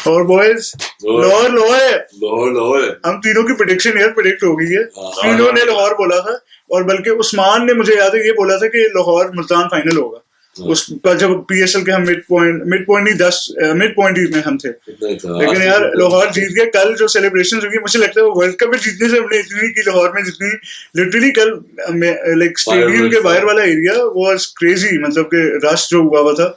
और बॉयज लाहौर हम तीनों की प्रेडिक्शन यार प्रेडिक्ट हो गई है। तीनों ने लाहौर बोला था और बल्कि उस्मान ने मुझे याद है ये बोला था कि लाहौर मुल्तान फाइनल होगा। उसका जब पीएसएल के हम मिड पॉइंट नहीं 10 मिड पॉइंट में हम थे, लेकिन यार लाहौर जीत गया। कल जो सेलिब्रेशन हुई मुझे लगता है वो वर्ल्ड कप में जीतने से हमने इतनी की लाहौर में जितनी लिटरली कल लाइक स्टेडियम के बाहर वाला एरिया वाज क्रेजी, मतलब कि रश जो हुआ था।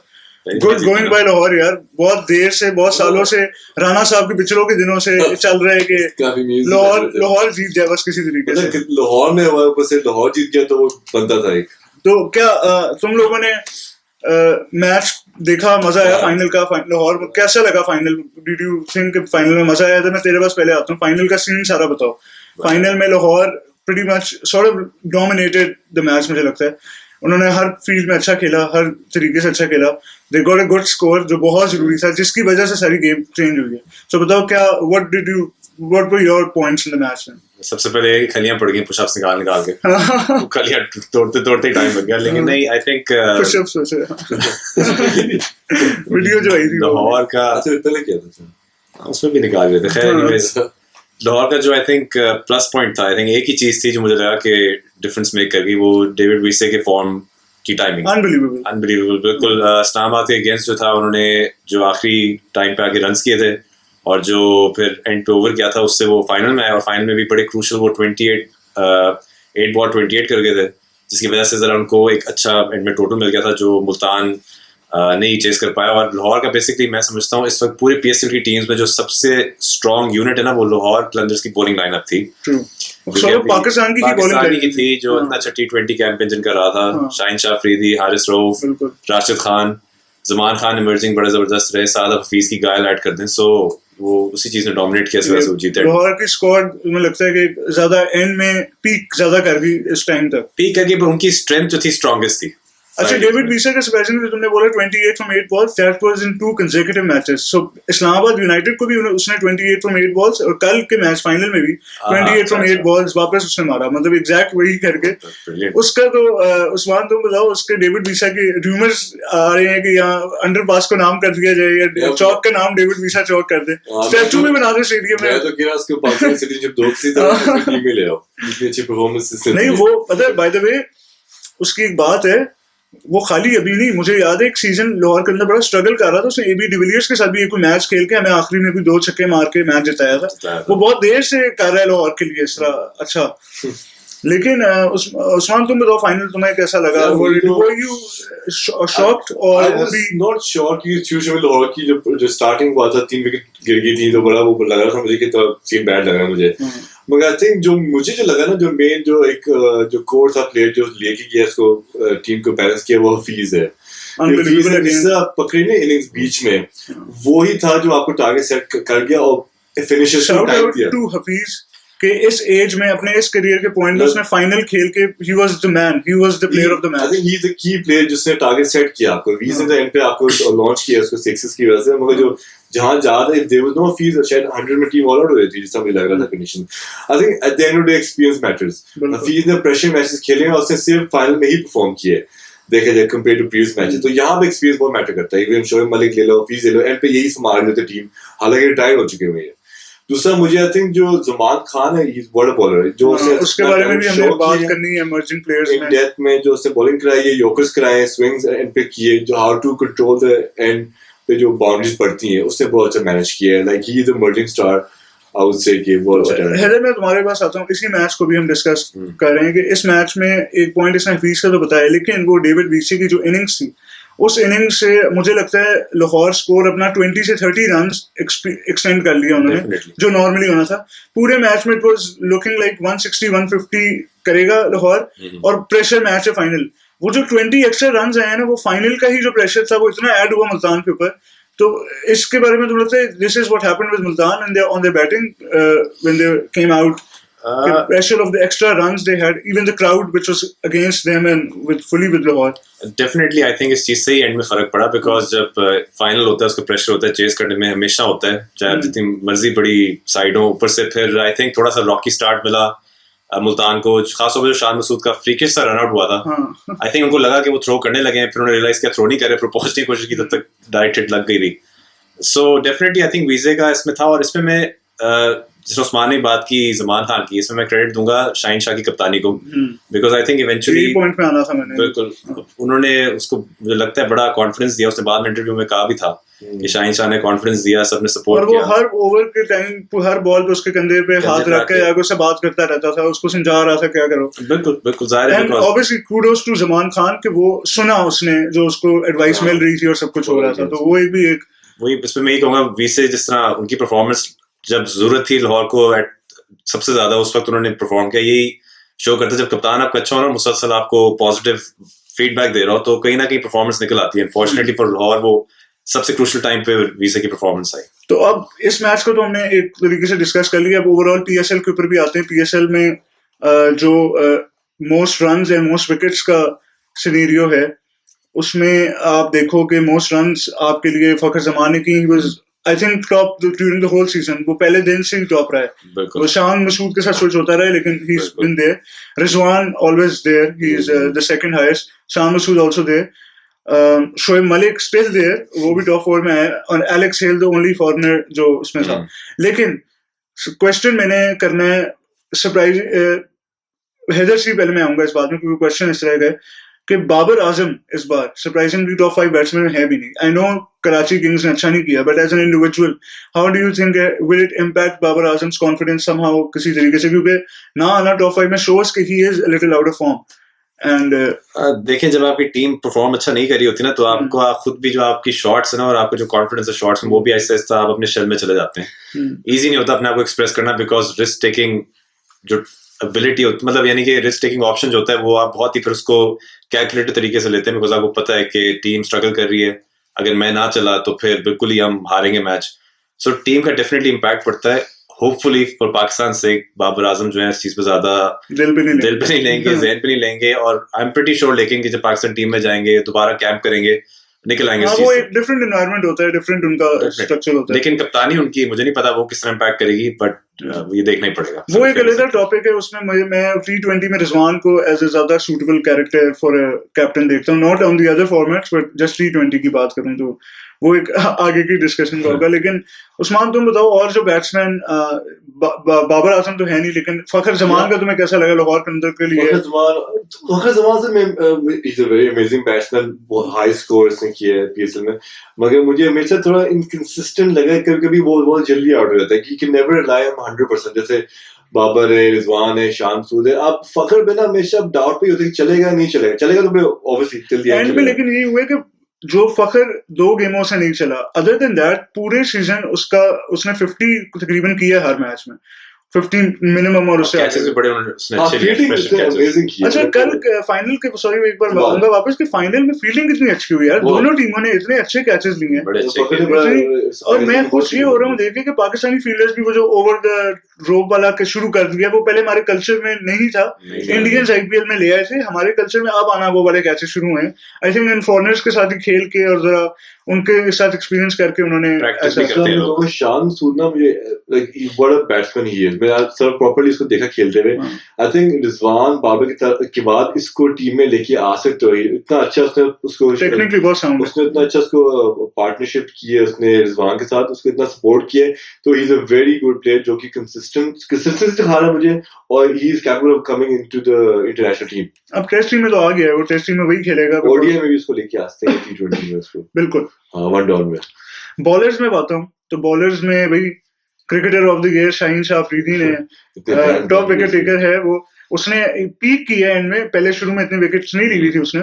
गुड गोइंग बाय लाहौर यार, बहुत देर से बहुत सालों से राणा साहब के पिछड़ों के दिनों से चल रहा है कि लाहौर जीत जाए बस किसी तरीके से। लाहौर में ऊपर से लाहौर जीत गया तो वो बनता था एक। तो क्या तुम लोगों ने मैच देखा, मजा आया फाइनल का? लाहौर कैसा लगा final? Did you think final में मजा आया? तो मैं तेरे पास पहले आता हूँ, फाइनल का सीन सारा बताओ। फाइनल में Lahore pretty much sort of dominated the match, मुझे लगता है उन्होंने हर फील्ड में अच्छा खेला, हर तरीके से अच्छा खेला। They got a good score जो बहुत जरूरी था, जिसकी वजह से सारी गेम चेंज हुई है। So बताओ क्या what were your points in the match? सबसे पहले खलियां पड़ गई पुशअप्स निकाल के खलियां तोड़ते टाइम लग गया, लेकिन नहीं आई थिंक पुशअप्स वीडियो जो आई थी लाहौर का पहले क्या था उसमें भी निकाल रहे थे। खैर लाहौर का जो आई थिंक प्लस पॉइंट था, आई थिंक एक ही चीज थी जो मुझे लगा कि डिफरेंस मेक कर गई, वो डेविड वीसे के फॉर्म की टाइमिंग। अनबिलीवेबल बिल्कुल। इस्लामाबाद के अगेंस्ट जो था उन्होंने जो आखिरी टाइम पे आके रन्स किए थे और जो फिर एंड पे ओवर किया था उससे वो फाइनल में आया, और फाइनल में भी बड़े क्रूशल वो 8 बॉल 28 कर गए थे, जिसकी वजह से ज़रा उनको एक अच्छा एंड में टोटल मिल गया था जो मुल्तान नहीं चेस कर पाया। और लाहौर का बेसिकली मैं समझता हूँ इस वक्त पूरे पीएसएल की टीम्स में जो सबसे स्ट्रॉन्ग यूनिट है ना वो लाहौर कलंदर्स की बॉलिंग लाइनअप थी। पाकिस्तानी की थी जो इतना अच्छा T20 कैंपेन जिनका रहा था। शाहिन शाह अफरीदी, हारिस रऊफ, राशिद खान, जमान खान इमर्जिंग बड़े जबरदस्त रहे, साद हफीज की गायल ऐड कर दें, सो वो उसी चीज ने डोमिनेट किया, इस वजह से वो जीते। लाहौर की स्क्वाड मुझे लगता है कि ज्यादा एंड में पीक ज्यादा कर गई इस टाइम तक, पीक करके पर उनकी स्ट्रेंथ जो थी स्ट्रॉन्गेस्ट थी। अच्छा डेविड वीसा का स्पेशल जो तुमने बोला 28 from 8 balls, that was in 2 consecutive matches. So Islamabad United को भी उसने 28 from 8 balls और कल के मैच फाइनल में भी 28 from 8 balls वापस उसने मारा, मतलब एग्जैक्ट वही करके। उसका तो उस्मान तुम बताओ, उसके डेविड वीसा के रूमर्स आ रहे हैं कि यहाँ अंडरपास को नाम कर दिया जाए या चौक का नाम डेविड वीसा चौक कर दे, स्टैचू भी बना दे स्टेडियम में। मैं तो कह रहा उसके पाकिस्तान सिटीजनशिप दोस्ती तो टीम में ले आओ, इतनी अच्छी परफॉर्मेंस से। नहीं वो पता है बाय द वे उसकी एक बात है, वो खाली अभी नहीं, मुझे याद है एक सीजन लाहौर के अंदर बड़ा स्ट्रगल कर रहा था, उसने एबी डिविलियर्स के साथ भी कोई मैच खेल के हमें आखिरी में कोई 2 छक्के मार के मैच जिताया था। वो बहुत देर से कर रहा है लाहौर के लिए इस तरह अच्छा। लेकिन उस्मान तुम बताओ फाइनल तुम्हें कैसा लगा? Were you shocked or not shocked? ये सिचुएशन में लाहौर की जो स्टार्टिंग हुआ था 3 विकेट गिर गई थी तो बड़ा वो लग रहा था मुझे कि तो सीन बैड लग रहा है मुझे। मगर आई थिंक जो मुझे जो लगा ना जो मेन जो एक जो कोर था प्लेयर जो लेके गया इसको टीम को बैलेंस किया वो हफीज है। पकड़ने इनिंग्स बीच में वो ही था जो आपको टारगेट सेट कर गया और फिनिशर्स को टाइम दिया। टू हफीज के इस एज में अपने इस करियर के पॉइंट में उसने फाइनल खेल के he was the man, he was the player of the match. I think he's the key player जिसने टारगेट सेट किया आपको, रीजन द एंड पे आपको लॉन्च किया उसको सिक्सेस की वजह से। मगर जो जहां जा रहा है देयर वाज नो फीस, शायद 100 में टीम ऑल आउट हो रही थी जिसका मुझे लग रहा था condition. I think at the end of the experience matters. Hafeez ने प्रेशर मैचेस खेले और उसने सिर्फ फाइनल में ही परफॉर्म किए देखा जाए कंपेयर टू प्रीवियस मैचेस, तो यहाँ पे एक्सपीरियंस बहुत मैटर करता है। इवन शोएब मलिक ले लो, हफीज ले लो, एंड पे यही संभाल लेते टीम, हालांकि रिटायर हो चुके हुए हैं। दूसरा मुझे आई थिंक जो जमान खान है ही इज वर्ल्ड बॉलर है, जो उसके बारे में भी हमें बात करनी है इमर्जिंग प्लेयर्स में। डेथ में जो उसने बॉलिंग कराई है, यॉर्कर्स कराए, स्विंग्स एंड पे किए, जो how to control the end पे जो बाउंड्रीज पड़ती हैं उसने बहुत अच्छा मैनेज किया है। Like he is the emerging star I would say कि वो हैदर मैं तुम्हारे पास आता हूं, इसी मैच को भी हम डिस्कस कर रहे हैं कि इस मैच में एक पॉइंट इसने हफीज का तो बताया, लेकिन वो डेविड वीसी की जो इनिंग्स थी उस इनिंग से मुझे लगता है लाहौर स्कोर अपना 20 से 30 रन एक्सटेंड कर लिया उन्होंने, जो नॉर्मली होना था। पूरे मैच में इट वाज लुकिंग लाइक 160-150 करेगा लाहौर, और प्रेशर मैच है फाइनल। वो जो 20 एक्स्ट्रा रन आए हैं ना, वो फाइनल का ही जो प्रेशर था वो इतना ऐड हुआ मुल्तान के ऊपर। तो इसके बारे में तो लगता है this is what happened with Multan and on their batting when they came out. The pressure of the extra runs they had, even the crowd which was against them and fully with Lahore. Definitely, I think इस चीज से ही and में फर्क पड़ा, because जब final होता है उसका प्रेशर होता है चेस करने में हमेशा होता है, चाहे जितनी मर्जी बड़ी साइडों ऊपर से। फिर आई थिंक थोड़ा सा रॉकी स्टार्ट मिला मुल्तान को, खासतौर पर जो शान मसूद का फ्रीकिश सा रन आउट हुआ था, हाँ आई थिंक उनको लगा कि वो थ्रो करने लगे हैं, फिर उन्होंने रियलाइज किया थ्रो नहीं कर रहे, फिर पहुंचने की कोशिश की, तब तक डायरेक्ट हिट लग गई थी. सो डेफिनेटली आई थिंक वीजे का इसमें था. और इसमें मैं जिसने उस्मान ने बात की जमान खान की, इसमें मैं क्रेडिट दूंगा शाहीन शाह की कप्तानी को, बिकॉज आई थिंक इवेंचुअली यही पॉइंट पे आना था मैंने. बिल्कुल उन्होंने उसको, मुझे लगता है, बड़ा कॉन्फिडेंस दिया. उसने बाद में इंटरव्यू में कहा भी था कि शाहीन शाह ने कॉन्फिडेंस दिया, सबने और सपोर्ट वो किया. हर ओवर के टाइम हर बॉल पे उसके कंधे पे हाथ रख के या उससे बात करता रहता था, उसको समझा रहा था क्या करो. बिल्कुल बिल्कुल जाहिर है, and because obviously kudos to Zaman Khan कि वो सुना उसने जो उसको एडवाइस मिल रही थी और सब कुछ हो रहा था, तो वो एक भी एक वही इसमें मैं ये कहूँगा, वीसे जिस तरह उनकी परफॉर्मेंस जब जरूरत थी लाहौर को सबसे ज्यादा, उस वक्त उन्होंने परफॉर्म किया. यही शो करता है जब कप्तान आपका अच्छा हो ना, मुसलसल आपको पॉजिटिव फीडबैक दे रहा हो, तो कहीं ना कहीं परफॉर्मेंस निकल आती है. अनफॉर्चुनेटली फॉर लाहौर वो सबसे क्रूशियल टाइम पे वीसे की परफॉर्मेंस आई. तो अब इस मैच को तो हमने एक तरीके से डिस्कस कर लिया. अब ओवरऑल पीएसएल के ऊपर भी आते हैं. पीएसएल में जो most runs and most wickets का सिनेरियो है, उसमें आप देखो कि मोस्ट रन्स आपके लिए फखर जमान ने की. He was I think top during the whole season. वो पहले दिन से ही टॉप रहा है. बिल्कुल वो शान मसूद के साथ स्विच होता रहा है, लेकिन ही इज बिल्कुल. Been there. Rizwan always there, he is the second highest. Shan Masood also there. Shoaib Malik still there, वो भी टॉप 4 में है. और Alex Hales the only foreigner जो उसमें था. लेकिन क्वेश्चन मैंने करना है सरप्राइज हैदर से पहले मैं आऊंगा इस बात में, क्योंकि क्वेश्चन इस तरह का है कि बाबर आजम इस बार सरप्राइजिंगली टॉप 5 बैट्समैन में है भी नहीं. आई नो कराची किंग्स ने अच्छा नहीं किया, but as an individual how do you think will it impact Babar Azam's confidence somehow किसी तरीके से, क्योंकि ना आना टॉप 5 में शोज कि he is a little out of form. And देखिए, जब आपकी टीम परफॉर्म अच्छा नहीं करी होती ना, तो आपको आप खुद भी जो आपकी शॉट्स है ना, और आपका जो कॉन्फिडेंस है शॉट्स में, वो भी आहिस्ता आहिस्ता आप अपने शेल में चले जाते हैं. ईजी नहीं होता अपने आप को एक्सप्रेस करना, बिकॉज रिस्क टेकिंग जो एबिलिटी होती, मतलब यानी कि रिस्क टेकिंग ऑप्शन जो होता है, वो आप बहुत ही फिर उसको कैलकुलेटेड तरीके से लेते हैं, बिकॉज आपको पता है कि टीम स्ट्रगल कर रही है, अगर मैं ना चला तो फिर बिल्कुल ही हम हारेंगे मैच. सो टीम का डेफिनेटली इम्पैक्ट पड़ता है. होपफुली फॉर पाकिस्तान से बाबर आजम जो है इस चीज पे ज्यादा दिल पे नहीं लेंगे, ज़हन पे नहीं लेंगे, और आई एम प्रीटी श्योर लेकिन कि जब पाकिस्तान टीम में जाएंगे, दोबारा कैंप करेंगे, निकल आएंगे. वो एक डिफरेंट एनवायरनमेंट होता है, डिफरेंट उनका स्ट्रक्चर होता है. लेकिन कप्तानी उनकी मुझे नहीं पता वो किस तरह इम्पैक्ट करेगी, बट ये देखना ही पड़ेगा. वो एक अलग टॉपिक है. उसमें मैं T20 में रिजवान को एज ए ज्यादा सूटेबल कैरेक्टर फॉर कैप्टन देखता हूँ. Not on the other formats, but just T20 की बात करूँ तो वो एक आगे की डिस्कशन का होगा. लेकिन उस्मान तुम बताओ, और जो बैट्समैन बाबर आजम तो है नहीं, लेकिन फखर जमान का तुम्हें कैसा लगा लाहौर कंदर के लिए? फखर जमान से is a very amazing batsman. बहुत हाई स्कोर इसने किए हैं पीएसएल में, मगर मुझे हमेशा थोड़ा इनकंसिस्टेंट लगा. कभी कभी वो बहुत जल्दी आउट हो जाता है. कि नेवर रिलाई ऑन 100%. जैसे बाबर है, रिजवान है, शान सूद है, आप फखर पे ना हमेशा डाउट पे होते कि चलेगा नहीं चलेगा. चलेगा तो ऑब्वियसली टिल द एंड. लेकिन ये हुआ कि जो फखर 2 गेमों से नहीं चला, अदर देन दैट पूरे सीजन उसने 50 तकरीबन किया हर मैच में, 15 मिनिमम, और उससे कैचेस भी बड़े उसने अच्छे लिए. अच्छा, कल फाइनल के सॉरी एक बार आऊंगा वापस कि फाइनल में फील्डिंग कितनी अच्छी हुई यार. दोनों टीमों ने इतने अच्छे कैचेस लिए हैं, और मैं खुश ये हो रहा हूँ देख के कि पाकिस्तानी फील्डर्स भी वो जो ओवर द रोप वाला के शुरू कर दिया, वो पहले हमारे कल्चर में नहीं था. इंडियंस आईपीएल में ले आए थे, हमारे कल्चर में अब आना वो वाले कैचेस शुरू हुए. आई थिंक इन फॉरेनर्स के साथ ही खेल के और जरा उनके साथ एक्सपीरियंस करके उन्होंने ऐसा. शान सूद ना मुझे लाइक बड़ा बैट्समैन ही है. मैं सर प्रॉपर्ली इसको देखा खेलते हुए. आई थिंक रिजवान बाबर के बाद इसको टीम में लेके आ सकते हो. इतना अच्छा उसने उसको टेक्निकली बहुत साउंड, उसने इतना अच्छा उसको पार्टनरशिप की है उसने रिजवान के साथ, उसको इतना सपोर्ट किया है. तो he is a very good player जो कि कंसिस्टेंसी दिखा रहा है मुझे, और he is capable of coming into the international team. अब टेस्ट टीम में तो आ गया है, वो टेस्ट टीम में वही खेलेगा. ओडीआई में भी उसको लेके आते हैं, T20 में उसको. बिल्कुल. हाँ, वन डाउन में. बॉलर्स में बात हूँ तो बॉलर्स में भाई cricketer of the year Shaheen Shah Afridi ने टॉप विकेट टेकर है. वो उसने पीक किया एंड में, पहले शुरू में इतने विकेट्स नहीं ली थी उसने.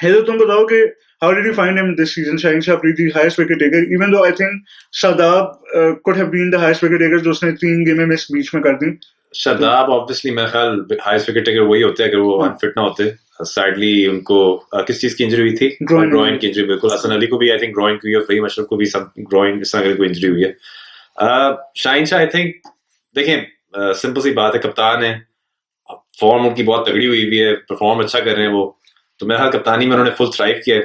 हेदर तुम बताओ कि how did you find him this season? Shaheen Shah Afridi highest wicket taker, even though I think Shadab could have been the highest wicket taker जो उसने 3 गेमें मिस बीच में कर दी. शादाब ऑब्वियसली मेरे ख्याल हाईएस्ट विकेट टेकर वही होते हैं अगर वो अनफिट ना होते. सैडली उनको किस चीज की इंजरी हुई थी? ग्रोइन की इंजरी. बिल्कुल. हसन अली को भी आई थिंक ग्रोइन की हुई है, फहीम अशरफ को भी सब ग्रोइन इस तरह की कोई इंजरी हुई है. शाहीन शाह आई थिंक देखें सिंपल सी बात है, कप्तान है, फॉर्म उनकी बहुत तगड़ी हुई है, परफॉर्म अच्छा कर रहे हैं वो. तो मेरा ख्याल कप्तानी में उन्होंने फुल थ्राइव किया.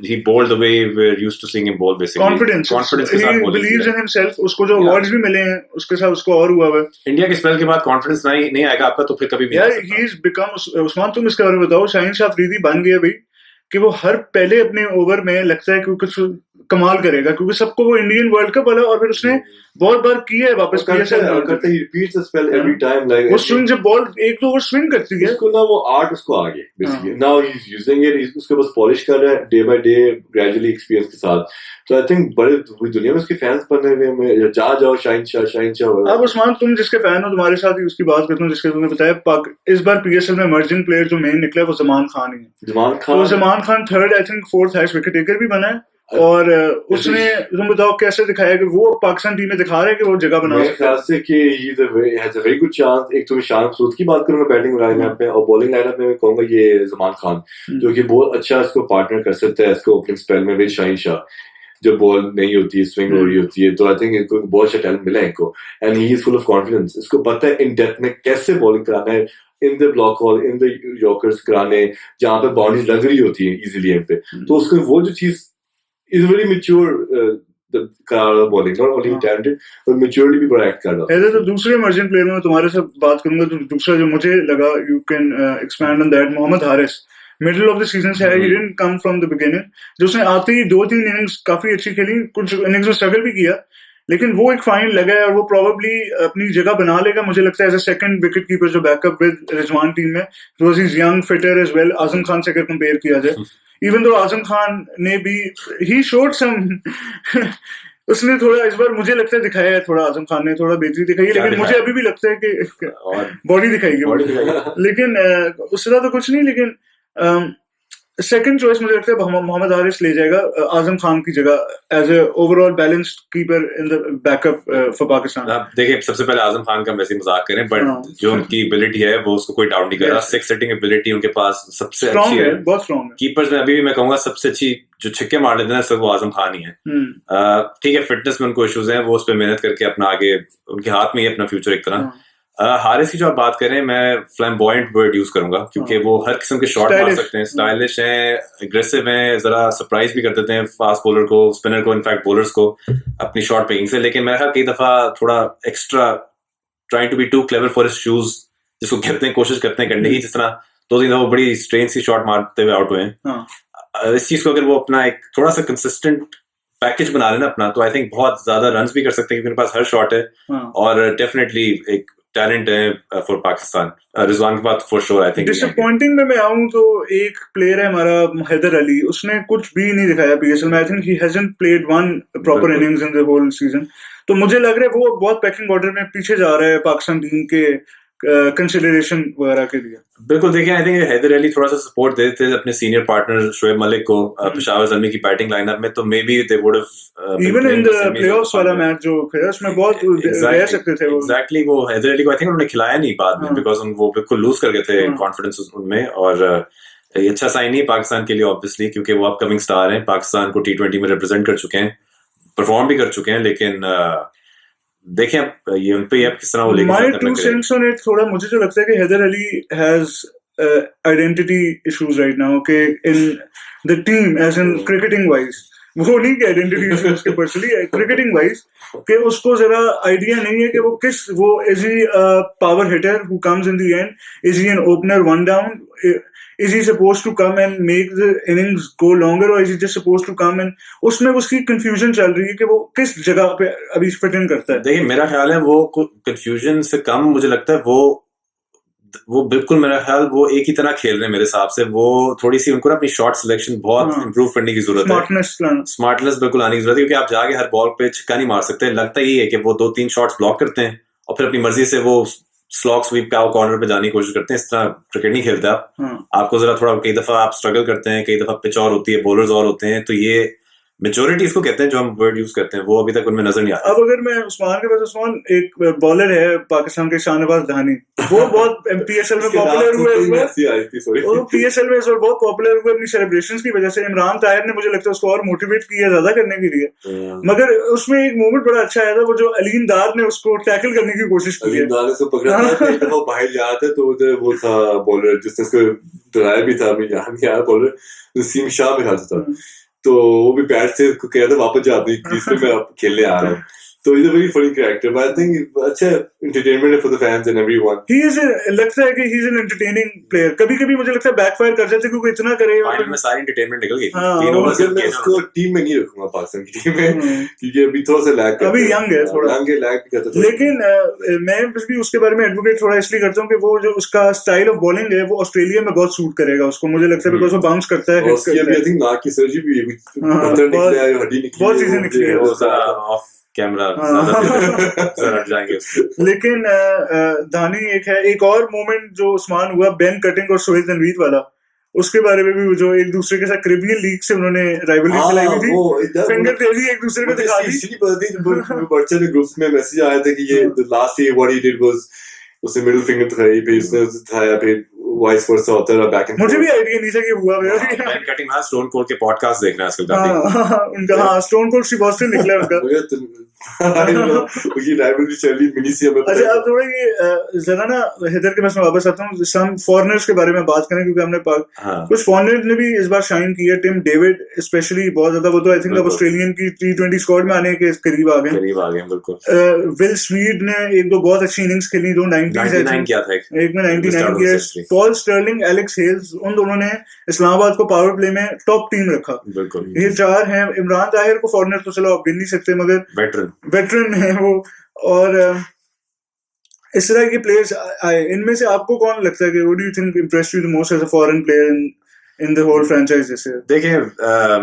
He bowled the way we're used to seeing him bowl basically. Confidence के साथ he bowling believes किया. in himself. उसको जो awards भी मिले हैं उसके साथ उसको और हुआ है. इंडिया के स्पेल के बाद कॉन्फिडेंस नहीं आएगा आपका तो फिर कभी भी यार नहीं आ सकता. he's become उस्मान तुम इसके बारे में बताओ. शाहीन शाह अफरीदी बन गया भाई कि वो हर पहले अपने ओवर में लगता है कि कुछ कमाल करेगा क्योंकि सबको वो इंडियन वर्ल्ड कप वाला और फिर उसने बहुत बार किया है वापस करते ही repeats the spell every time like वो स्विंग जब बॉल एक तो वो स्विंग करती है उसको ना वो आर्ट उसको आ गया basically now he is using it उसके बस पॉलिश कर रहा है day by day gradually experience के साथ. तो आई थिंक बड़े पूरी दुनिया में उसके फैंस बने हुए हैं. जा जाओ शाहीन शाह. अब उस्मान तुम जिसके फैन हो तुम्हारे साथ ही उसकी बात करता हूँ जिसके तुमने बताया इस बार पीएसएल में इमर्जिंग प्लेयर जो मेन निकला है वो जमान खान ही है. Zaman Khan third I think fourth highest wicket taker भी बना है और उसने तुम बताओ कैसे दिखाया कि वो पाकिस्तान टीम में दिखा रहा है कि वो जगह बना सकता है. ख्याल से कि he has a very good chance. एक तो मैं शान मसूद की बात करूंगा बैटिंग लाइनअप में और बॉलिंग लाइनअप में मैं कहूंगा ये जमान खान जो कि बहुत अच्छा इसको पार्टनर कर सकता है इसको ओपनिंग स्पेल में विद शाहीन शाह जो बॉल नहीं होती है स्विंग हो रही होती है. तो आई थिंक इनको बहुत अच्छा टैलेंट मिला है इनको and he is full of confidence. इसको पता है इन डेप्थ में कैसे बॉलिंग कराना है in the block hall in the yorkers कराने जहां पे बाउंड्रीज लग रही होती है इजीली एम पे. तो उसको वो जो चीज is very mature bowling, not only talented but maturely भी बड़ा act कर रहा है. तो दूसरे इमर्जिंग प्लेयर में तुम्हारे साथ बात करूंगा तो दूसरा जो मुझे लगा you can expand on that Mohammad Haris middle of the season से है. he didn't come from the beginning. जो उसने आते ही 2-3 इनिंग्स काफी अच्छी खेली कुछ इनिंग्स में स्ट्रगल भी किया लेकिन वो एक फाइन लगा है और वो प्रोबेबली अपनी जगह बना लेगा मुझे लगता है as a second wicket keeper जो बैकअप विद रिजवान टीम में because he is young fitter as well. Azam Khan से अगर कंपेयर किया जाए इवन दो आजम खान ने भी ही शोड सम उसने थोड़ा इस बार मुझे लगता है दिखाया है थोड़ा आजम खान ने थोड़ा बेहतरी दिखाई है लेकिन मुझे अभी भी लगता है कि बॉडी दिखाई लेकिन उससे ज्यादा कुछ नहीं. लेकिन सेकंड चॉइस मुझे लगता है मोहम्मद हारिस ले जाएगा आजम खान की जगह as a overall balanced keeper in the backup for Pakistan. देखिए सबसे पहले आजम खान का वैसे मजाक करें बट जो उनकी एबिलिटी है वो उसको कोई डाउट नहीं कर रहा. सिक्स सेटिंग एबिलिटी उनके पास सबसे अच्छी है. बहुत स्ट्रांग है. कीपर्स में अभी भी मैं कहूंगा सबसे अच्छी जो छक्के मार लेते हैं सब वो आजम खान ही है. ठीक है फिटनेस में उनको इश्यूज हैं वो उस पर मेहनत करके अपना आगे उनके हाथ में ही अपना फ्यूचर एक तरह. हारिस की जो आप बात करें मैं फ्लैम्बॉयंट वर्ड यूज करूंगा क्योंकि वो हर किस्म के शॉट मार सकते हैं. स्टाइलिश हैं एग्रेसिव हैं जरा सरप्राइज भी कर देते हैं फास्ट बॉलर को स्पिनर को इनफैक्ट बॉलर्स को अपनी शॉट पिकिंग से. लेकिन मेरा ख्याल कई दफा थोड़ा extra trying to be too clever for his shoes जिसको कहते हैं कोशिश करते हैं करने की. जिस तरह 2-3 दफा वो बड़ी स्ट्रेन सी शॉट मारते हुए आउट हुए हैं. इस चीज को अगर वो अपना एक थोड़ा सा कंसिस्टेंट पैकेज बना लेना अपना तो आई थिंक बहुत ज्यादा रन्स भी कर सकते हैं क्योंकि उनके पास हर शॉट है और डेफिनेटली एक टैलेंट है फॉर पाकिस्तान. रिजवान के बाद for sure I think. Disappointing में मैं आऊं तो एक प्लेयर है हमारा हैदर अली उसने कुछ भी नहीं दिखाया पीएसएल में. I think he hasn't played one proper innings in the whole season. तो मुझे लग रहा है वो बहुत पैकिंग ऑर्डर में पीछे जा रहा है पाकिस्तान टीम के कंसिडरेशन वगैरह के लिए. बिल्कुल देखिए आई थिंक हैदर अली थोड़ा सा सपोर्ट देते थे अपने सीनियर पार्टनर शोएब मलिक को पेशावर ज़ल्मी की बैटिंग लाइनअप में तो may be they would have even in the playoffs वाला मैच जो खेला उसमें बहुत रह सकते थे वो. एग्जैक्टली वो हैदर अली को आई थिंक उन्होंने खिलाया नहीं बाद में बिकॉज वो बिल्कुल लूज कर गए थे कॉन्फिडेंस उनमें. और ये अच्छा साइन नहीं पाकिस्तान के लिए ऑब्वियसली क्योंकि वो अपकमिंग स्टार हैं पाकिस्तान को T20 में रिप्रेजेंट कर चुके हैं परफॉर्म भी कर चुके हैं. लेकिन देखें ये उन पे अब किस तरह वो लेके My 2 cents on it थोड़ा मुझे जो लगता है कि Haider Ali has identity issues right now कि in the team as in cricketing wise वो नहीं कि आइडेंटिटी इश्यूज के पर्सनली क्रिकेटिंग वाइज कि उसको जरा आइडिया नहीं है कि वो किस वो is he power hitter who comes in the end is he an opener one down is he supposed to come and make the innings go longer or is he just supposed to come and उसमें उसकी confusion चल रही है कि वो किस जगह पे अभी फिट इन करता है. देखिए मेरा ख्याल है वो confusion से कम मुझे लगता है वो बिल्कुल मेरा ख्याल वो एक ही तरह खेल रहे हैं मेरे हिसाब से. वो थोड़ी सी उनको ना अपनी शॉट सिलेक्शन बहुत इंप्रूव करने की जरूरत है. स्मार्टनेस बिल्कुल आने की जरूरत है क्योंकि आप जाके हर बॉल पे छक्का नहीं मार सकते. लगता ही है कि वो 2-3 शॉट्स ब्लॉक करते हैं और फिर अपनी मर्जी से वो स्लॉग स्वीप पे आओ कॉर्नर पे जाने की कोशिश करते हैं. इस तरह क्रिकेट नहीं खेलते आप. आपको जरा थोड़ा कई दफा आप स्ट्रगल करते हैं कई दफा पिच और होती है बॉलर्स और होते हैं. तो ये मेच्योरिटी इसको कहते हैं जो हम वर्ड यूज करते हैं वो अभी तक उनमें नजर नहीं आता. अब अगर मैं उस्मान के पास उस्मान एक बॉलर है पाकिस्तान के शाहनवाज धानी वो बहुत पीएसएल में पॉपुलर हुए वो पीएसएल में बहुत पॉपुलर हुए अपनी सेलिब्रेशंस की वजह से. इमरान ताहिर ने मुझे लगता है उसको और मोटिवेट किया ज्यादा करने के लिए. मगर उसमें एक मोमेंट बड़ा अच्छा आया था वो जो अलीम दार ने उसको टैकल करने की कोशिश की है. बाहर जा रहा था तो उधर वो था बॉलर जिसने डराया भी था, मैं यहाँ नहीं आया बोल रहे नसीम शाह में खाता था, तो वो भी बैट से कह रहा था वापस जा अपनी क्रीज पे, मैं अब खेलने आ रहा हूँ. तो is a very funny character, but I think अच्छा एंटरटेनमेंट है for the fans and everyone. He is लगता है कि he is an entertaining player. कभी-कभी मुझे लगता है बैकफायर कर जाते क्योंकि इतना करे. फाइनल में सारी एंटरटेनमेंट निकल गई. हाँ, 3 ओवर मैं उसको टीम में नहीं रखूंगा पाकिस्तान की टीम में, क्योंकि अभी थोड़ा सा लैग अभी यंग है थोड़ा, यंग है, लैग करता है. लेकिन मैं भी उसके बारे में एडवोकेट थोड़ा इसलिए करता हूँ कि वो जो उसका स्टाइल ऑफ बॉलिंग है वो ऑस्ट्रेलिया में बहुत सूट करेगा उसको, मुझे लगता है, बिकॉज वो बाउंस करता है, हिट करता है. आई थिंक नाक की सर्जरी भी पत्थर निकला है, हड्डी निकली, बहुत चीजें निकली है, वो सारा ऑफ कैमरा हट जाएंगे. लेकिन धानी एक और मोमेंट जो उस्मान हुआ, बेन कटिंग और सोहेल तनवीर वाला, उसके बारे में भी जो एक दूसरे के साथ कैरिबियन लीग से उन्होंने राइवलरी चलाई हुई थी, फिंगर तेजी एक दूसरे को दिखा दी. इसलिए पता थी बच्चे ने ग्रुप्स में मैसेज आया था कि ये last year what he did was उसने मिडिल फिंगर दिखाई, फिर उसने दिखाया, फिर वाइस वर्सा होता है बैक एंड. मुझे भी आइडिया नहीं था कि हुआ मेरा. बेन कटिंग हां, स्टोन कोल्ड के पॉडकास्ट देखना आजकल काफी उनका. हाँ, स्टोन कोल्ड बॉस्टन निकला उनका. ये राइवलरी चली मिनी सी हमें. अच्छा, अब थोड़ा ये जरा ना हैदर के मैं वापस आता हूँ, सम फॉरेनर्स के बारे में बात करें, क्योंकि हमने कुछ फॉरेनर्स ने भी इस बार शाइन किया. टिम डेविड स्पेशली बहुत ज्यादा, वो तो आई थिंक अब ऑस्ट्रेलियन की T20 स्क्वाड में आने के करीब आ गए. बिल्कुल. विल स्वीड ने एक दो बहुत अच्छी इनिंग्स खेली, जो 99 किया था, एक में 99 किया. पॉल स्टर्लिंग, एलेक्स हेल्स, उन दोनों ने इस्लामाबाद को पावर प्ले में टॉप टीम रखा. बिल्कुल. ये 4 हैं. इमरान ताहिर को फॉरेनर तो चलो आप गिन नहीं सकते, मगर वेटरन है वो. और इस तरह के प्लेयर्स आए. इनमें से आपको कौन लगता है कि what do you think impressed you the most as a foreign player in the whole franchise? जैसे देखिए,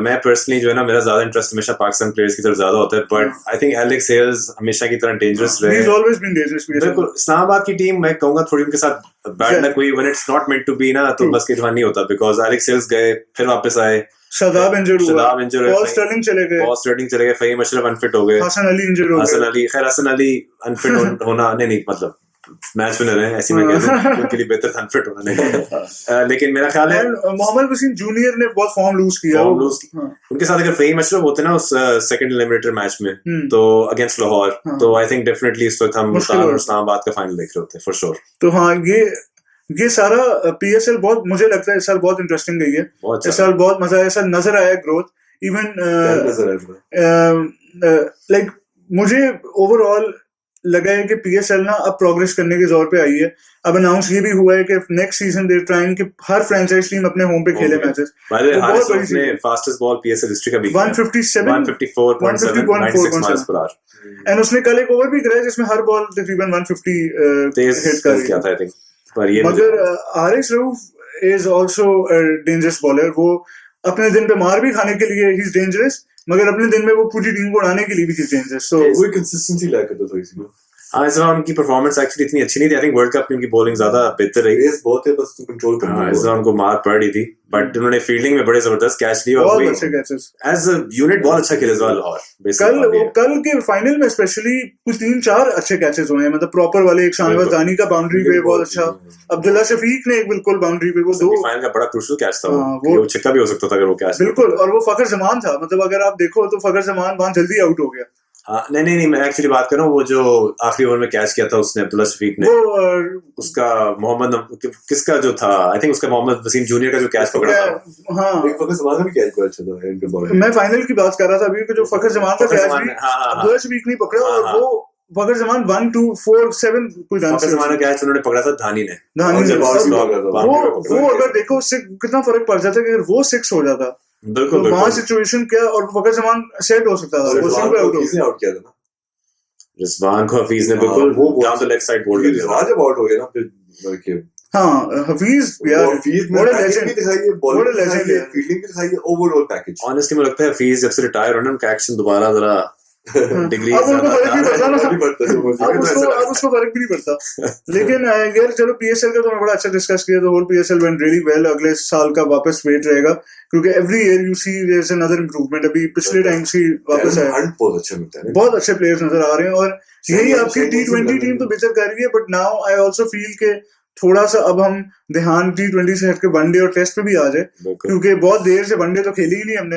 मैं पर्सनली जो है ना, मेरा ज्यादा इंटरेस्ट हमेशा पाकिस्तान प्लेयर्स की तरफ ज्यादा होता है, but I think Alex Hales हमेशा की तरह डेंजरस रहे. He is always been dangerous. बिल्कुल. इस्लामाबाद की टीम मैं कहूंगा थोड़ी उनके साथ बैड लक हुई, when it's not meant to be ना, तो बस के नहीं होता, बिकॉज़ एलेक्स हेल्स गए, फिर वापस आए, शादाब इंजर्ड हुआ, पॉल स्टर्लिंग चले गए, फहीम अशरफ अनफिट हो गए, हसन अली इंजर्ड हो गए. हसन अली अनफिट होना नहीं मतलब मैच विनर है, ऐसी मैं कहता हूं, उनके लिए बेहतर अनफिट होना नहीं. लेकिन मेरा ख्याल है मोहम्मद वसीम जूनियर ने बहुत फॉर्म लूज किया. उनके साथ अगर फहीम अशरफ होते ना उस सेकंड एलिमिनेटर मैच में, तो अगेंस्ट लाहौर, तो आई थिंक डेफिनेटली इस वक्त हम इस्लामाबाद का फाइनल देख रहे होते फॉर श्योर. तो हाँ, ये सारा PSL बहुत, मुझे लगता है इस साल बहुत इंटरेस्टिंग गई है. इस साल बहुत मजा आया, सर नजर आया ग्रोथ. इवन लाइक मुझे ओवरऑल लगा है कि PSL ना अब प्रोग्रेस करने के जोर पे आई है. अब अनाउंस ये भी हुआ है कि नेक्स्ट सीजन दे ट्राइंग कि हर फ्रेंचाइज टीम अपने होम पे खेले मैचेस. बहुत बड़ी चीज है. फास्टेस्ट बॉल PSL हिस्ट्री का भी 154.96 माइल्स पर आवर. एंड उसने कल एक ओवर भी कराया जिसमें हर बॉल तकरीबन 150 हिट कर गया था, आई थिंक. मगर Haris Rauf is also a dangerous bowler. वो अपने दिन पे मार भी खाने के लिए ही इज डेंजरस, मगर अपने दिन में वो पूरी टीम को उड़ाने के लिए भी ही इज डेंजरस. सो वो कंसिस्टेंसी लैक करता था इसमें. हाँ, इस बार उनकी परफॉर्मेंस एक्चुअली इतनी अच्छी नहीं थी. आई थिंक वर्ल्ड कप में उनकी बॉलिंग ज्यादा बेहतर रही. पेस बहुत है, बस तो कंट्रोल करना है. इस बार उनको मार पड़ रही थी, बट उन्होंने फील्डिंग में बड़े जबरदस्त कैच लिए और बहुत अच्छे कैचेस एज अ यूनिट बहुत अच्छा खेले. और कल के फाइनल में स्पेशली कुछ 3-4 अच्छे कैचेस हुए हैं, मतलब प्रॉपर वाले. एक शानवाज दानी का बाउंड्री पे बहुत अच्छा, अब्दुल्ला शफीक ने एक बिल्कुल बाउंड्री पे, वो दो फाइनल का बड़ा क्रूशियल कैच था. वो छक्का भी हो सकता था अगर वो कैच. बिल्कुल. और वो फखर जमान था, मतलब अगर आप देखो तो फखर जमान वहां जल्दी आउट हो गया. हाँ, नहीं, मैं एक्चुअली बात कर रहा हूँ वो जो आखिरी ओवर में कैच किया था उसने, अब्दुल्ला शफीक ने, उसका मोहम्मद किसका जो था, आई थिंक उसका मोहम्मद वसीम जूनियर का जो कैच पकड़ा था. हाँ, एक फखर जमान का भी कैच बड़ा अच्छा था इनके बॉल. मैं फाइनल की बात कर रहा था अभी, जो फखर जमान का कैच भी अब्दुल्ला शफीक ने पकड़ा, और वो फखर जमान 1, 2, 4, 7 कोई रन से जमाना कैच उन्होंने पकड़ा था धानी ने. वो अगर देखो उससे कितना फर्क पड़ जाता है कि अगर वो 6 हो जाता. बिल्कुल. वहां सिचुएशन क्या, और फखर जमान सेट हो सकता था. वो सिंपल आउट किया था ना रिजवान को. हफीज ने बिल्कुल वो down the left side bowled कर दिया. जब आउट हो गया ना फिर हाँ, हफीज यार बड़ा लेजेंड दिखाई है, बॉलिंग दिखाई है, फील्डिंग दिखाई है, ओवरऑल पैकेज. ऑनेस्टली मुझे लगता है हफीज जब से रिटायर होना, उनका एक्शन दोबारा जरा डिग्री अब उसको फर्क भी नहीं पड़ता. लेकिन यार चलो PSL का तो मैं बड़ा अच्छा डिस्कस किया. तो whole PSL went really well. अगले साल का वापस वेट रहेगा, क्योंकि every year you see there is another improvement. अभी पिछले टाइम से वापस आया, बहुत अच्छा मिलता है, बहुत अच्छे प्लेयर्स नजर आ रहे हैं. और यही आपकी T20 टीम तो बेहतर कर रही है, but now I also feel के थोड़ा सा अब हम ध्यान T20 से हटके वनडे और टेस्ट पे भी आ जाए, क्योंकि बहुत देर से वनडे तो खेली ही नहीं हमने.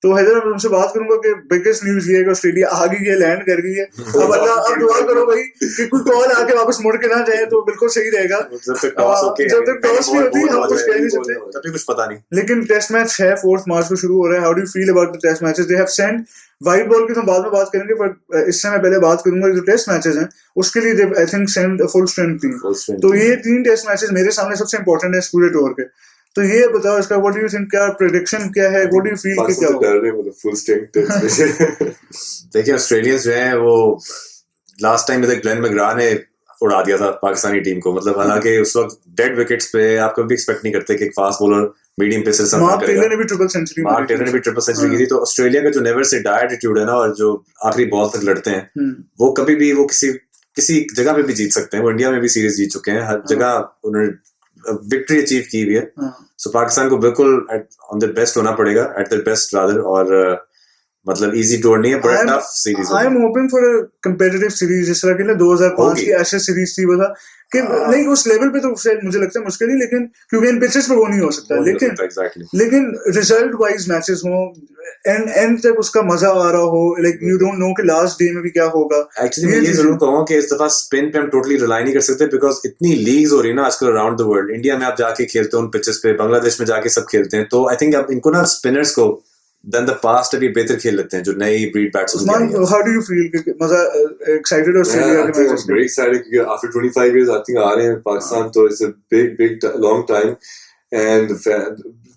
तो हैदर मैं तुमसे बात करूंगा कि बिगेस्ट न्यूज ये है कि ऑस्ट्रेलिया आ गई है, लैंड कर गई है। अब अल्लाह अब दुआ करो भाई कि कोई कॉल आके वापस मुड़ के ना जाए तो बिल्कुल सही रहेगा। जब तक टॉस नहीं होती हम कुछ कह नहीं सकते, तभी कुछ पता नहीं। लेकिन टेस्ट मैच है 4 मार्च को शुरू हो रहा है। How do you feel about the test matches? They have sent white ball की तो बाद में बात करेंगे, पर इससे मैं पहले बात करूंगा जो टेस्ट मैचेस हैं उसके लिए they I think send full strength team. तो ये 3 टेस्ट मैचेस मेरे सामने सबसे इंपॉर्टेंट है इस पूरे टूर के। तो ये बताओ इसका व्हाट डू यू थिंक, क्या प्रेडिक्शन क्या है, व्हाट डू यू फील कि क्या होगा? फुल स्ट्रेंथ देखिए ऑस्ट्रेलियंस जो हैं वो लास्ट टाइम में ग्लेन मैकग्रा ने उड़ा दिया था पाकिस्तानी टीम को, मतलब हालांकि उस वक्त डेड विकेट्स पे आप कभी एक्सपेक्ट नहीं करते कि एक फास्ट बॉलर मीडियम पेसर से मार्क टेलर ने भी ट्रिपल सेंचुरी की थी। तो ऑस्ट्रेलिया का जो नेवर से डाई एटीट्यूड है ना, और जो आखिरी बॉल तक लड़ते हैं वो कभी भी वो किसी जगह पे भी जीत सकते हैं। वो इंडिया में भी सीरीज जीत चुके हैं, हर जगह उन्होंने विक्ट्री अचीव की हुई है। सो पाकिस्तान को बिल्कुल ऑन द बेस्ट होना पड़ेगा, एट द बेस्ट रादर, और मतलब इजी टूर नहीं है, बड़ा टफ सीरीज है। I am hoping for a competitive series, जिस तरह की ना 2005 की एशेज सीरीज थी वो था कि नहीं उस लेवल पे तो मुझे लगता है मुश्किल ही, लेकिन क्योंकि इन पिचेस पे वो नहीं हो सकता, लेकिन रिजल्ट वाइज मैचेस हो, एंड तक उसका मजा आ रहा हो, लाइक यू डोंट नो कि लास्ट डे में भी क्या होगा। एक्चुअली मैं ये जरूर कहूंगा कि इस दफा स्पिन पे हम टोटली रिलाई नहीं कर सकते, बिकॉज इतनी लीग्स हो रही है ना आजकल अराउंड द वर्ल्ड। इंडिया में आप जाके खेलते हो उन पिचेस पे, बांग्लादेश में जाके सब खेलते हैं, तो आई थिंक आप इनको ना स्पिनर्स को देन द पास्ट अभी बेहतर खेल लेते हैं जो नई breed batsman. How do you feel, मजा एक्साइटेड ऑस्ट्रेलिया के मैचेस वेरी एक्साइटेड क्योंकि आफ्टर 25 इयर्स आई थिंक आ रहे हैं पाकिस्तान, तो it's a big long time and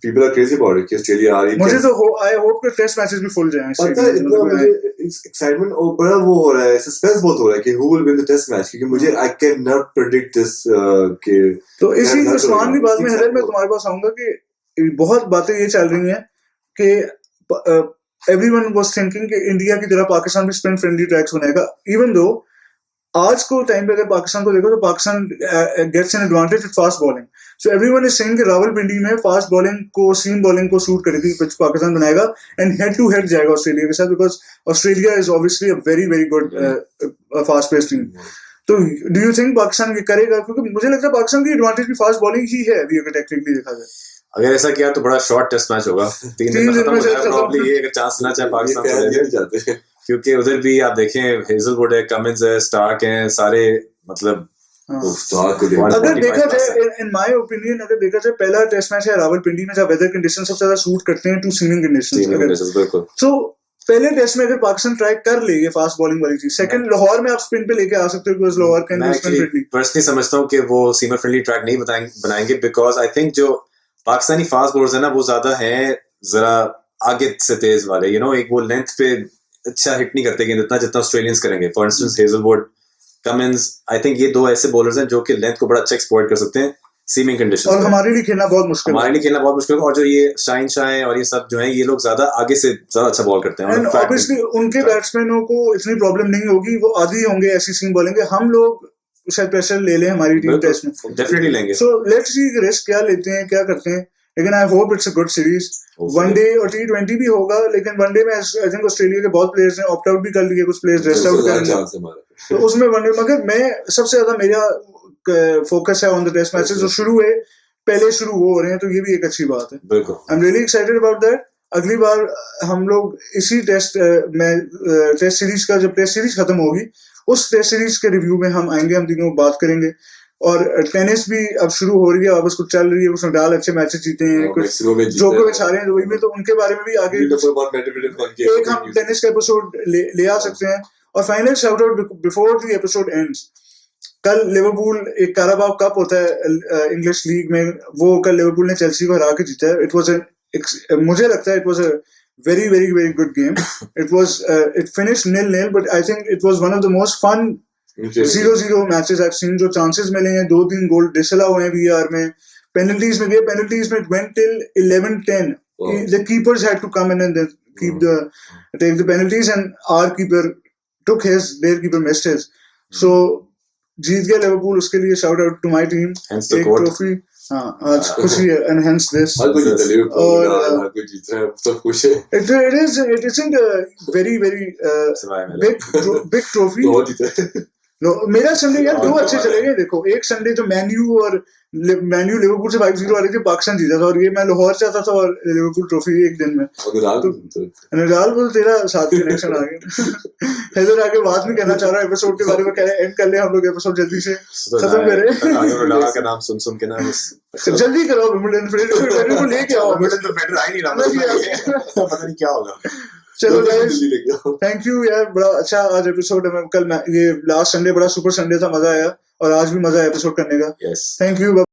people are crazy about it कि ऑस्ट्रेलिया आ रही है। मुझे तो आई होप कि टेस्ट मैचेस भी फुल जाएं। पता है इतना मुझे एक्साइटमेंट और बड़ा वो हो रहा है, सस्पेंस बहुत हो रहा है कि who will win the test match, क्योंकि मुझे I can not predict this के। तो इसी उस्मान की बात में हैदर मैं तुम्हारे पास आऊंगा कि बहुत बातें ये चल रही हैं कि everyone was thinking कि इंडिया की तरह पाकिस्तान भी स्पिन फ्रेंडली ट्रैक्स बनाएगा, इवन दो आज को टाइम पे अगर पाकिस्तान को देखो तो Pakistan gets an advantage with fast bowling. So everyone is saying कि रावलपिंडी में फास्ट बॉलिंग को, सीम बॉलिंग को सूट करेगी पिच पाकिस्तान बनाएगा एंड हेड टू हेड जाएगा ऑस्ट्रेलिया के साथ, because Australia is obviously a very very good fast pace team. तो डू यू थिंक पाकिस्तान ये करेगा? क्योंकि मुझे लगता है पाकिस्तान की एडवांटेज भी फास्ट बॉलिंग ही है अभी अगर टेक्निकली देखा जाए। अगर ऐसा किया तो बड़ा शॉर्ट टेस्ट मैच होगा, 3 दिन में खत्म हो जाएगा प्रॉब्ली। ये अगर चांस लेना चाहे पाकिस्तान को, क्योंकि उधर भी आप देखें हेजलवुड है, कमिंस है, स्टार्क हैं, सारे मतलब अगर देखा जाए इन माय ओपिनियन, अगर देखा जाए पहला टेस्ट मैच है रावलपिंडी में जहाँ वेदर कंडीशन सबसे ज्यादा सूट करते हैं टू स्विमिंग कंडीशंस। बिल्कुल। सो पहले टेस्ट में अगर पाकिस्तान ट्राई कर ले ये फास्ट बॉलिंग वाली चीज, सेकंड लाहौर में आप स्पिन पे लेके आ सकते हो because Lahore can be spin friendly. Personally समझता हूं कि वो सीमर फ्रेंडली ट्रैक नहीं बनाएंगे, बिकॉज आई थिंक जो पाकिस्तानी फास्ट बॉलर्स है ना वो ज्यादा हैं जरा आगे से तेज वाले, यू नो, एक वो लेंथ पे अच्छा हिट नहीं करते गेंद इतना जितना ऑस्ट्रेलियंस करेंगे। For instance Hazlewood, Cummins, I think ये 2 ऐसे बॉलर्स हैं जो कि लेंथ को बड़ा अच्छा एक्सप्लॉइट कर सकते हैं सीमिंग कंडीशंस। और हमारे लिए खेलना बहुत मुश्किल है। और जो ये शाइन शाह है और ये सब जो हैं ये लोग ज्यादा आगे से ज्यादा अच्छा बॉल करते हैं। ऑब्वियसली उनके बैट्समैनों को इतनी प्रॉब्लम नहीं होगी, वो आदि होंगे ऐसी सीम बॉलिंग। हम लोग शायद प्रेशर ले लें हमारी टीम टेस्ट में, डेफिनेटली लेंगे। सो लेट्स सी रिस्क क्या लेते हैं, क्या करते हैं, लेकिन I hope it's a good series. One day और T20 भी होगा, लेकिन वनडे में आई थिंक ऑस्ट्रेलिया के बहुत प्लेयर्स ने ऑप्ट आउट भी कर लिए, कुछ प्लेयर्स रेस्ट आउट कर लिए, तो उसमें वनडे। मगर मैं सबसे ज्यादा मेरा फोकस है ऑन द टेस्ट मैचेस जो पहले शुरू हो रहे हैं, तो ये भी एक अच्छी बात है। I am really excited about that. अगली बार हम लोग इसी टेस्ट सीरीज का, जब टेस्ट सीरीज खत्म होगी उस टेस्ट सीरीज के रिव्यू में हम आएंगे, हम तीनों बात करेंगे। और टेनिस भी अब शुरू हो रही है, अब उसको चल रही है, उसमें नडाल अच्छे मैचेस जीते हैं, कुछ जोकोविच हारे हैं दुबई में, तो उनके बारे में भी आगे एक हम टेनिस का एपिसोड ले आ सकते हैं। और final shout out before the episode ends, कल लिवरपूल, एक कैराबाओ कप होता है इंग्लिश लीग में, वो कल लिवरपूल ने चेल्सी को हरा के जीता है। इट वाज मुझे लगता है it was a very very very good game. It finished 0-0, but I think it was one of the most fun 0-0 matches I've seen। जो चांसेस मिले हैं, 2-3 गोल डिसला हुए हैं VAR में, पेनल्टीज में गए, पेनल्टीज में it went till 11-10. The keepers had to come in and take the penalties, and our keeper took his, their keeper missed his. So जीत गया लिवरपूल, उसके लिए shout out to my team। एक trophy, हाँ, आज खुशी है, and hence this। और सब खुश है। It isn't a very very big trophy। मेरा संडे यार दो और अच्छे चले गए। देखो एक संडे जो मैन्यू लिवरपूल से 5-0 वाले थे, पाकिस्तान जीता था, और ये मैं लाहौर से आता था और लिवरपूल ट्रॉफी एक दिन में। निराल को तेरा साथ कनेक्शन आ गया। हैदर आगे बात नहीं कहना चाह रहा एपिसोड के बारे में, कह रहे एंड कर ले हम लोग एपिसोड जल्दी से खत्म करें। का नाम सुन के ना जल्दी करो विंबलडन को लेके आओ। तो फेडर आ ही नहीं रहा, पता नहीं क्या होगा। चलो गाइस, थैंक यू यार, बड़ा अच्छा आज एपिसोड है। कल ये लास्ट संडे बड़ा सुपर संडे था, मजा आया, और आज भी मजा आया एपिसोड करने का। Yes. Thank you.